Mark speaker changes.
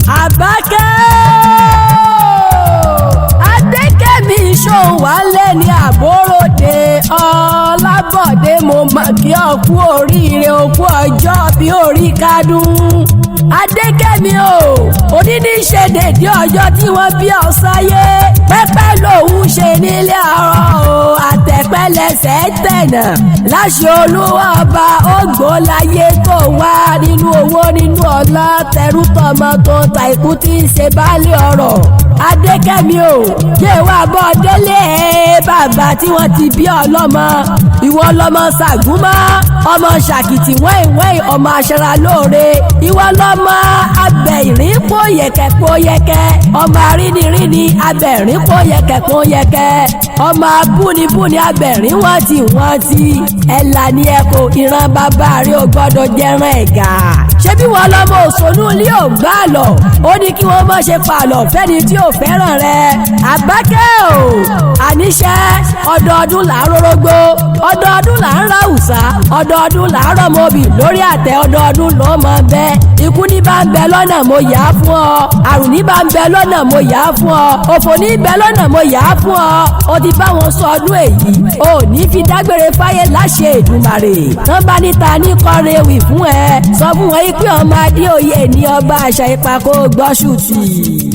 Speaker 1: Àbákẹ́ Adékẹ́mi Ṣòwálé ní àbóròdé Ọlábọ̀dé mo mọ̀ kí ọ kú oríire òkú ọjọ́ bí orí kádùn. Adékẹ́mi o òní ní ṣe dédé ọjọ́ tí wọ́n bí ọ sáyé pẹ́pẹ́ lòun ṣe nílé ọ̀rọ̀ o àtẹ̀pẹ́lẹsẹ̀ tẹ̀nà láṣẹ Olúwa ọba ògbó láyé tó wá nínú owó nínú ọlá tẹrú tọmọ tó ta ikú tí ń ṣe baálé ọ̀rọ̀. Adékẹ́mi o jẹ́ wá bọ́ délé bàbá tí wọ́n ti bí ọlọ́mọ ìwọ lọ́mọ Ṣàgúnmọ́ ọmọ Sakiti wẹ́ẹ̀wẹ́ẹ̀ ọmọ aṣara lóore ìwọ lọ́mọ abẹ ìrìn pòyẹ̀kẹ́ ọmọ arínirínì abẹ ìrìn pòyẹ̀kẹ́ ọmọ abúnibúni abẹ ìrìn wọ́n ti ẹ̀là ni ẹ̀kọ́ ìran bàbá rẹ̀ ò gbọ́dọ̀ jẹran ẹ̀gà ṣebí wọ́n lọ́mọ òṣònú ilé ò gbà lọ ó ní kí wọ́n má ṣe pààlọ́ fẹ́ni tí ò fẹ́ràn rẹ̀. Àbákẹ́ o àníṣe ọdọọdún là ń rórógbó ọdọọdún là ń ráwùsá ọdọọdún là ń rọmọbì lórí àtẹ ọdọọdún ló mọ bẹ́ẹ̀ ikú ní bá ń bẹ lọ́nà mo yà á fún ọ àrùn ní bá ń bẹ lọ́nà mo yà á fún ọ òfò ní bẹ lọ́nà mo yà á fún ọ ó ti bá wọn sọ ọdún èyí ò ní fi dágbére fáyé láṣẹ Èdùmàrè tán bá níta ní kọrin ewì fún ẹ sọ fún wọn pé ọmọ Adéoyè ní ọba àṣà ìpàkó gbọ́sùtì.